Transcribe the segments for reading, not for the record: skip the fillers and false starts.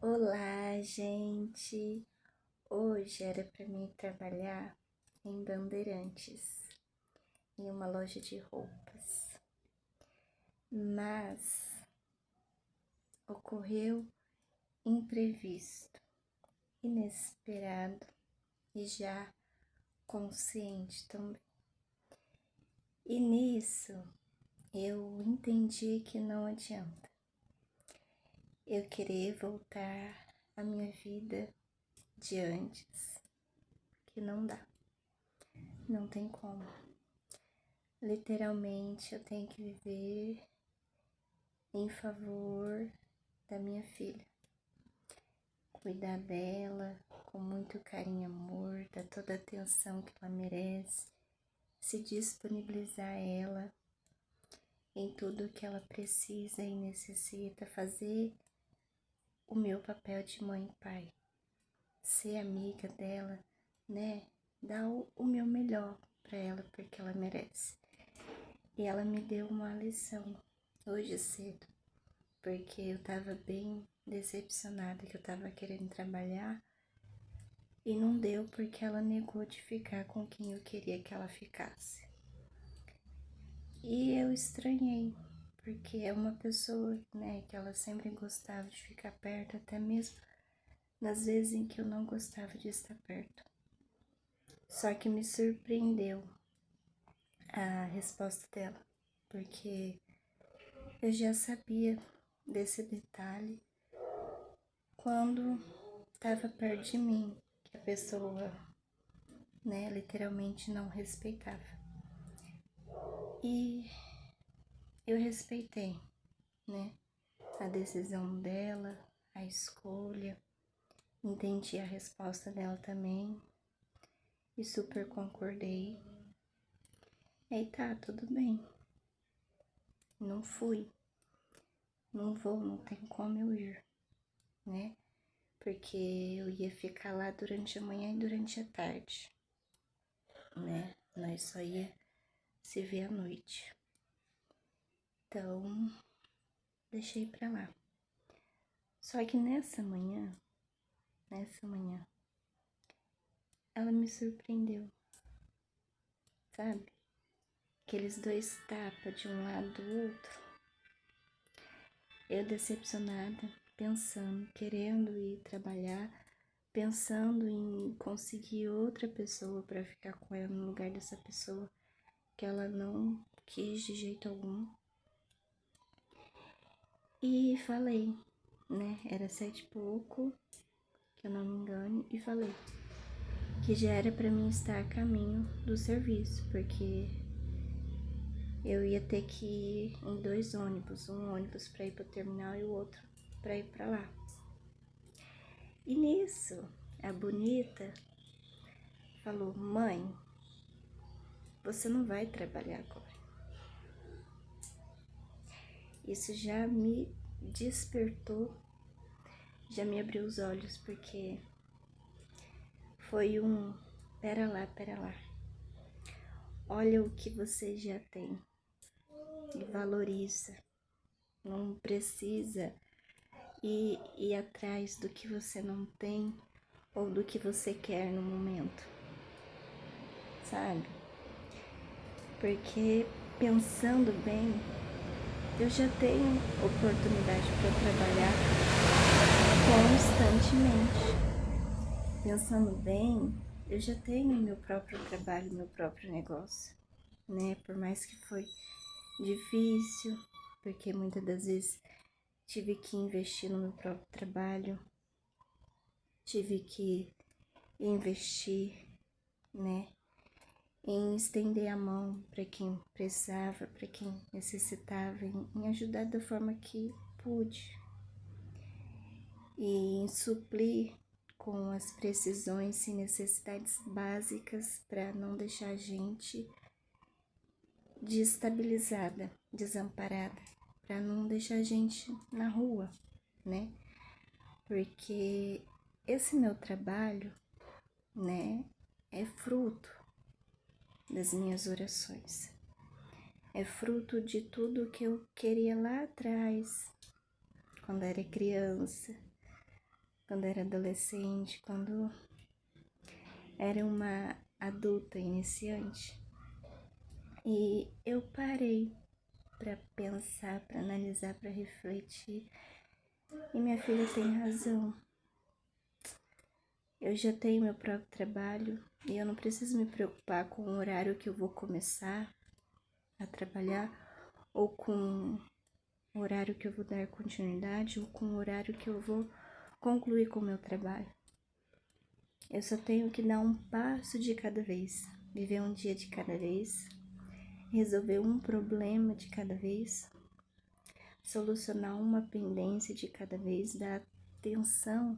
Olá, gente! Hoje era para mim trabalhar em Bandeirantes, em uma loja de roupas, mas ocorreu imprevisto, inesperado e já consciente também. E nisso eu entendi que não adianta eu querer voltar à minha vida de antes, que não dá, não tem como. Literalmente eu tenho que viver em favor da minha filha, cuidar dela com muito carinho e amor, dar toda a atenção que ela merece, se disponibilizar a ela em tudo que ela precisa e necessita, fazer o meu papel de mãe e pai, ser amiga dela, né? Dar o meu melhor para ela, porque ela merece. E ela me deu uma lição hoje cedo, porque eu tava bem decepcionada, que eu tava querendo trabalhar e não deu porque ela negou de ficar com quem eu queria que ela ficasse. E eu estranhei, porque é uma pessoa, né, que ela sempre gostava de ficar perto, até mesmo nas vezes em que eu não gostava de estar perto. Só que me surpreendeu a resposta dela, porque eu já sabia desse detalhe quando estava perto de mim, que a pessoa, né, literalmente não respeitava. E eu respeitei, né, a decisão dela, a escolha, entendi a resposta dela também e super concordei. E tá, tudo bem. Não fui, não vou, não tem como eu ir, né? Porque eu ia ficar lá durante a manhã e durante a tarde, né? Nós só ia se ver à noite. Então, deixei pra lá. Só que nessa manhã, ela me surpreendeu, sabe? Aqueles dois tapas de um lado do outro. Eu decepcionada, pensando, querendo ir trabalhar, pensando em conseguir outra pessoa para ficar com ela no lugar dessa pessoa que ela não quis de jeito algum. E falei, né? Era 7 e pouco, que eu não me engane, e falei que já era para mim estar a caminho do serviço, porque eu ia ter que ir em 2 ônibus, um ônibus para ir para o terminal e o outro para ir para lá. E nisso, a bonita falou: mãe, você não vai trabalhar agora. Isso já me despertou, já me abriu os olhos, porque foi pera lá. Olha o que você já tem e valoriza. Não precisa ir atrás do que você não tem ou do que você quer no momento, sabe? Porque pensando bem, eu já tenho oportunidade para trabalhar constantemente. Pensando bem, eu já tenho meu próprio trabalho, meu próprio negócio, né? Por mais que foi difícil, porque muitas das vezes tive que investir no meu próprio trabalho, tive que investir, né, em estender a mão para quem precisava, para quem necessitava, em ajudar da forma que pude e em suprir com as precisões e necessidades básicas para não deixar a gente desestabilizada, desamparada, para não deixar a gente na rua, né? Porque esse meu trabalho, né, é fruto das minhas orações. É fruto de tudo que eu queria lá atrás, quando era criança, quando era adolescente, quando era uma adulta iniciante. E eu parei para pensar, para analisar, para refletir. E minha filha tem razão. Eu já tenho meu próprio trabalho e eu não preciso me preocupar com o horário que eu vou começar a trabalhar ou com o horário que eu vou dar continuidade ou com o horário que eu vou concluir com o meu trabalho. Eu só tenho que dar um passo de cada vez, viver um dia de cada vez, resolver um problema de cada vez, solucionar uma pendência de cada vez, dar atenção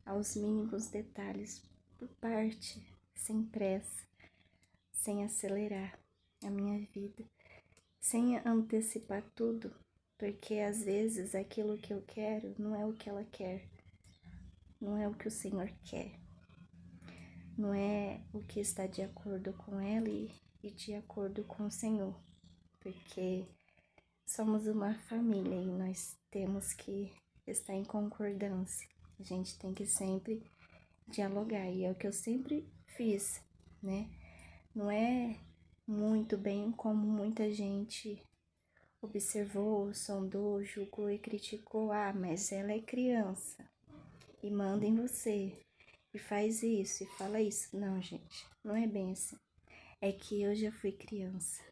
aos mínimos detalhes por parte, sem pressa, sem acelerar a minha vida, sem antecipar tudo, porque às vezes aquilo que eu quero não é o que ela quer, não é o que o Senhor quer, não é o que está de acordo com ela e de acordo com o Senhor, porque somos uma família e nós temos que estar em concordância. A gente tem que sempre dialogar, e é o que eu sempre fiz, né? Não é muito bem como muita gente observou, sondou, julgou e criticou. Ah, mas ela é criança e manda em você, e faz isso, e fala isso. Não, gente, não é bem assim. É que eu já fui criança,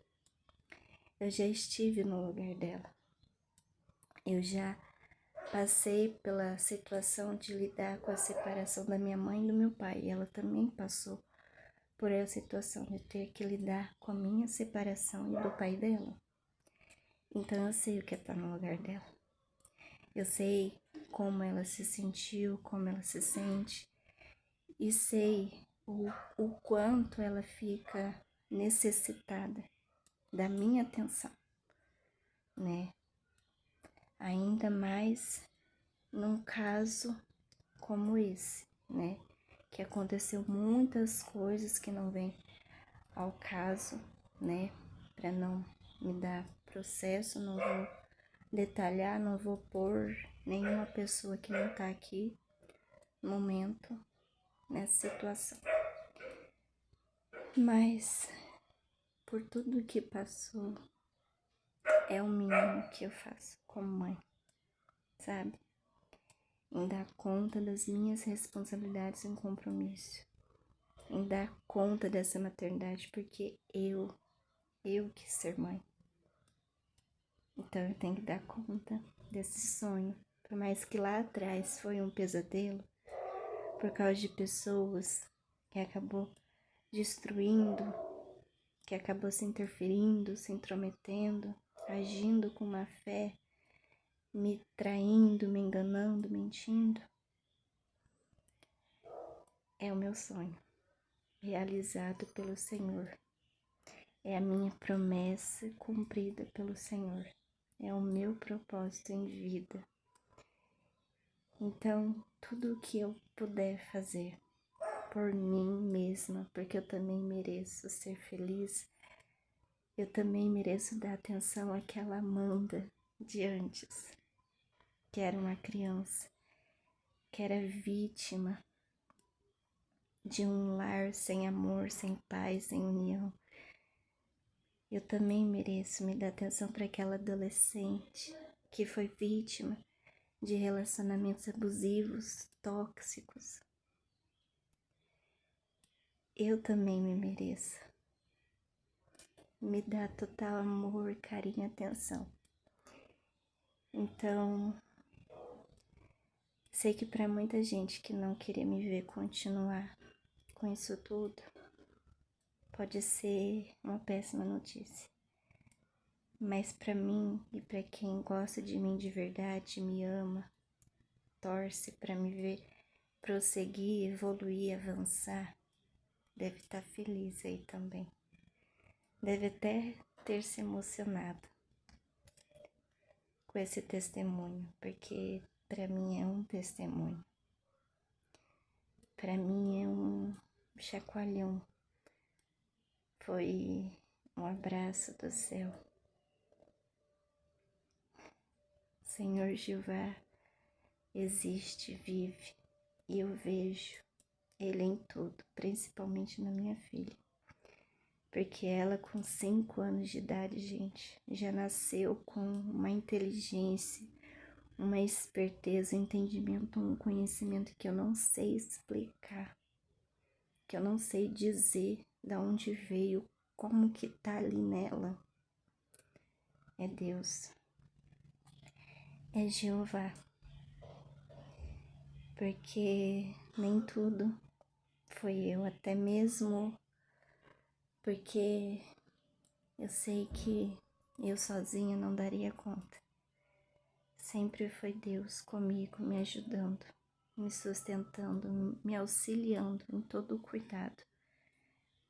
eu já estive no lugar dela, eu já passei pela situação de lidar com a separação da minha mãe e do meu pai, e ela também passou por essa situação de ter que lidar com a minha separação e do pai dela. Então eu sei o que é estar no lugar dela. Eu sei como ela se sentiu, como ela se sente, e sei o quanto ela fica necessitada da minha atenção, né? Ainda mais num caso como esse, né? Que aconteceu muitas coisas que não vêm ao caso, né? Para não me dar processo, não vou detalhar, não vou pôr nenhuma pessoa que não tá aqui no momento nessa situação. Mas por tudo que passou, é o mínimo que eu faço como mãe, sabe? Em dar conta das minhas responsabilidades em compromisso, em dar conta dessa maternidade, porque eu quis ser mãe. Então eu tenho que dar conta desse sonho. Por mais que lá atrás foi um pesadelo, por causa de pessoas que acabou destruindo, que acabou se interferindo, se intrometendo, agindo com má fé, me traindo, me enganando, mentindo. É o meu sonho, realizado pelo Senhor. É a minha promessa cumprida pelo Senhor. É o meu propósito em vida. Então, tudo o que eu puder fazer por mim mesma, porque eu também mereço ser feliz, eu também mereço dar atenção àquela Amanda de antes, que era uma criança, que era vítima de um lar sem amor, sem paz, sem união. Eu também mereço me dar atenção para aquela adolescente que foi vítima de relacionamentos abusivos, tóxicos. Eu também me mereço. Me dá total amor, carinho, atenção. Então, sei que para muita gente que não queria me ver continuar com isso tudo, pode ser uma péssima notícia. Mas para mim e para quem gosta de mim de verdade, me ama, torce para me ver prosseguir, evoluir, avançar, deve estar feliz aí também. Deve até ter se emocionado com esse testemunho, porque para mim é um testemunho. Para mim é um chacoalhão. Foi um abraço do céu. Senhor Jeová, existe, vive, e eu vejo Ele em tudo, principalmente na minha filha. Porque ela, com 5 anos de idade, gente, já nasceu com uma inteligência, uma esperteza, um entendimento, um conhecimento que eu não sei explicar, que eu não sei dizer de onde veio, como que tá ali nela. É Deus, é Jeová, porque nem tudo foi eu, até mesmo porque eu sei que eu sozinha não daria conta. Sempre foi Deus comigo, me ajudando, me sustentando, me auxiliando em todo o cuidado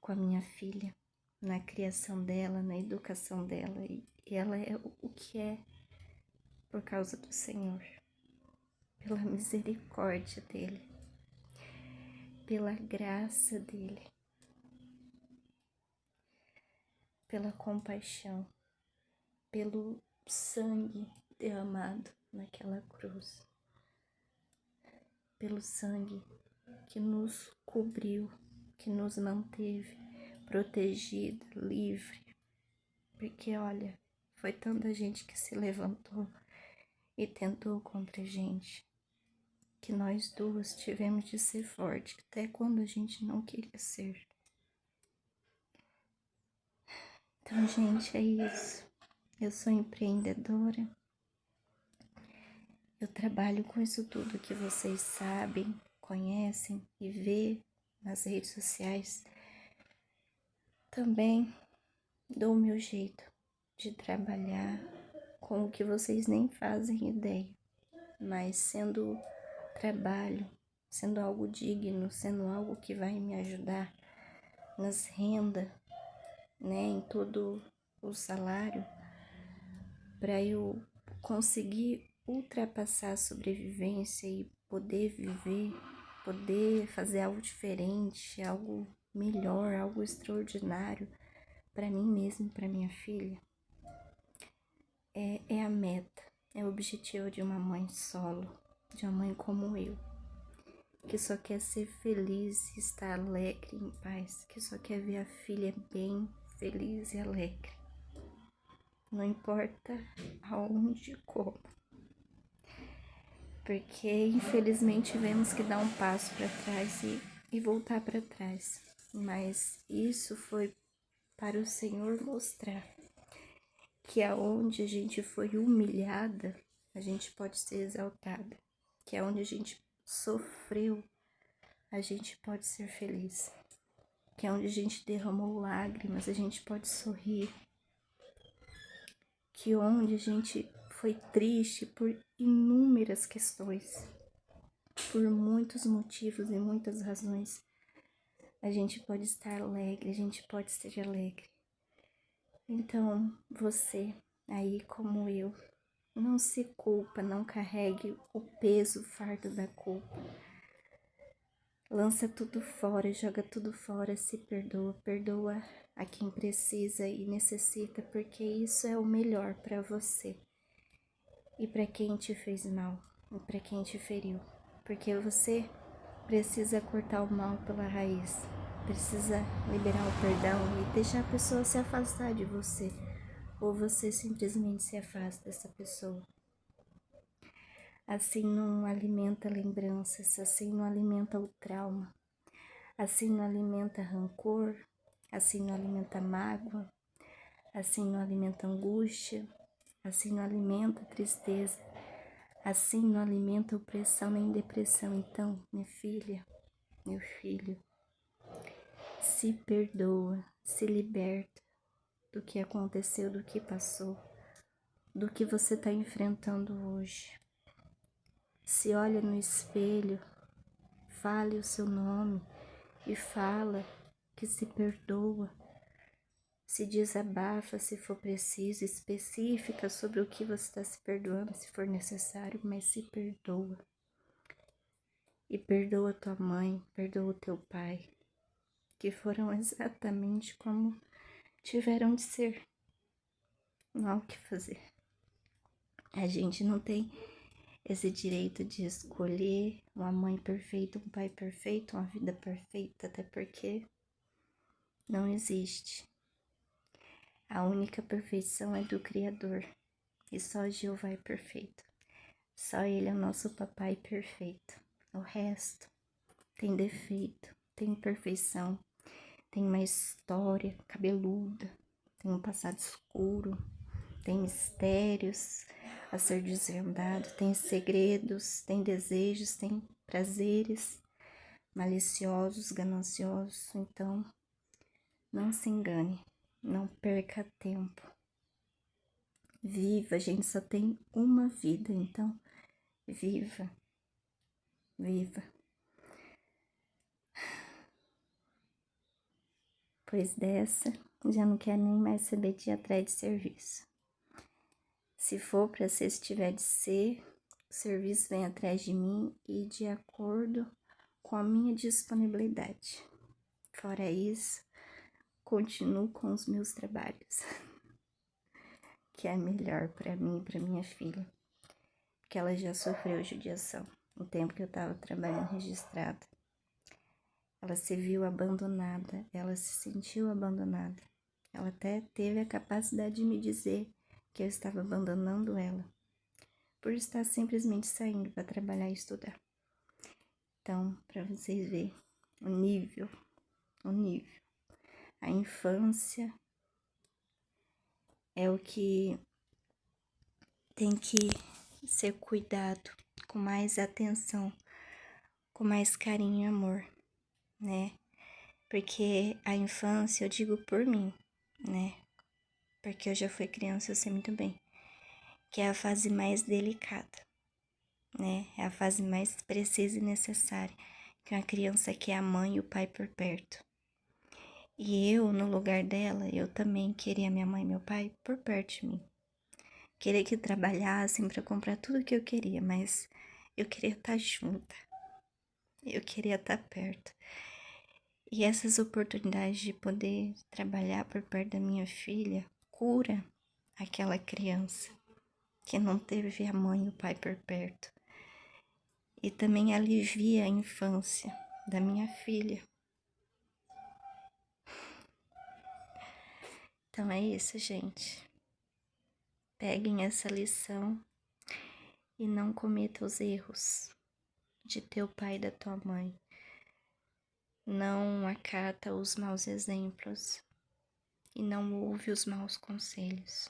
com a minha filha, na criação dela, na educação dela. E ela é o que é por causa do Senhor, pela misericórdia dEle, pela graça dEle, pela compaixão, pelo sangue derramado naquela cruz, pelo sangue que nos cobriu, que nos manteve protegido, livre. Porque olha, foi tanta gente que se levantou e tentou contra a gente, que nós duas tivemos de ser forte, até quando a gente não queria ser. Então, gente, é isso. Eu sou empreendedora. Eu trabalho com isso tudo que vocês sabem, conhecem e vê nas redes sociais. Também dou o meu jeito de trabalhar com o que vocês nem fazem ideia, mas sendo trabalho, sendo algo digno, sendo algo que vai me ajudar nas rendas, né, em todo o salário, para eu conseguir ultrapassar a sobrevivência e poder viver, poder fazer algo diferente, algo melhor, algo extraordinário para mim mesma e para minha filha. É a meta, é o objetivo de uma mãe solo, de uma mãe como eu, que só quer ser feliz, estar alegre, em paz, que só quer ver a filha bem, feliz e alegre. Não importa aonde, como. Porque infelizmente tivemos que dar um passo para trás e voltar para trás. Mas isso foi para o Senhor mostrar que aonde a gente foi humilhada, a gente pode ser exaltada. Que aonde a gente sofreu, a gente pode ser feliz. Que aonde a gente derramou lágrimas, a gente pode sorrir. Que onde a gente foi triste por inúmeras questões, por muitos motivos e muitas razões, a gente pode estar alegre, a gente pode ser alegre. Então, você aí como eu, não se culpa, não carregue o peso, o fardo da culpa. Lança tudo fora, joga tudo fora, se perdoa, perdoa a quem precisa e necessita, porque isso é o melhor para você e para quem te fez mal e para quem te feriu, porque você precisa cortar o mal pela raiz, precisa liberar o perdão e deixar a pessoa se afastar de você, ou você simplesmente se afasta dessa pessoa. Assim não alimenta lembranças, assim não alimenta o trauma, assim não alimenta rancor, assim não alimenta mágoa, assim não alimenta angústia, assim não alimenta tristeza, assim não alimenta opressão nem depressão. Então, minha filha, meu filho, se perdoa, se liberta do que aconteceu, do que passou, do que você está enfrentando hoje. Se olha no espelho, fale o seu nome e fala que se perdoa. Se desabafa se for preciso, específica sobre o que você está se perdoando, se for necessário, mas se perdoa. E perdoa tua mãe, perdoa o teu pai, que foram exatamente como tiveram de ser. Não há o que fazer. A gente não tem esse direito de escolher uma mãe perfeita, um pai perfeito, uma vida perfeita, até porque não existe. A única perfeição é do Criador, e só Jeová é perfeito. Só Ele é o nosso papai perfeito. O resto tem defeito, tem imperfeição, tem uma história cabeluda, tem um passado escuro, tem mistérios a ser desvendado, tem segredos, tem desejos, tem prazeres maliciosos, gananciosos. Então, não se engane, não perca tempo. Viva, a gente só tem uma vida, então viva, viva. Pois dessa, já não quero nem mais saber de ir atrás de serviço. Se for para ser, se tiver de ser, o serviço vem atrás de mim e de acordo com a minha disponibilidade. Fora isso, continuo com os meus trabalhos, que é melhor para mim e para minha filha, porque ela já sofreu judiação no tempo que eu estava trabalhando registrada. Ela se viu abandonada, ela se sentiu abandonada. Ela até teve a capacidade de me dizer que eu estava abandonando ela, por estar simplesmente saindo para trabalhar e estudar. Então, para vocês verem o nível. A infância é o que tem que ser cuidado com mais atenção, com mais carinho e amor, né? Porque a infância, eu digo por mim, né? Porque eu já fui criança, eu sei muito bem, que é a fase mais delicada, né? É a fase mais precisa e necessária, que uma criança quer a mãe e o pai por perto. E eu, no lugar dela, eu também queria minha mãe e meu pai por perto de mim. Queria que trabalhassem para comprar tudo que eu queria, mas eu queria estar junta. Eu queria estar perto. E essas oportunidades de poder trabalhar por perto da minha filha cura aquela criança que não teve a mãe e o pai por perto. E também alivia a infância da minha filha. Então é isso, gente. Peguem essa lição e não cometa os erros de teu pai e da tua mãe. Não acata os maus exemplos e não ouve os maus conselhos.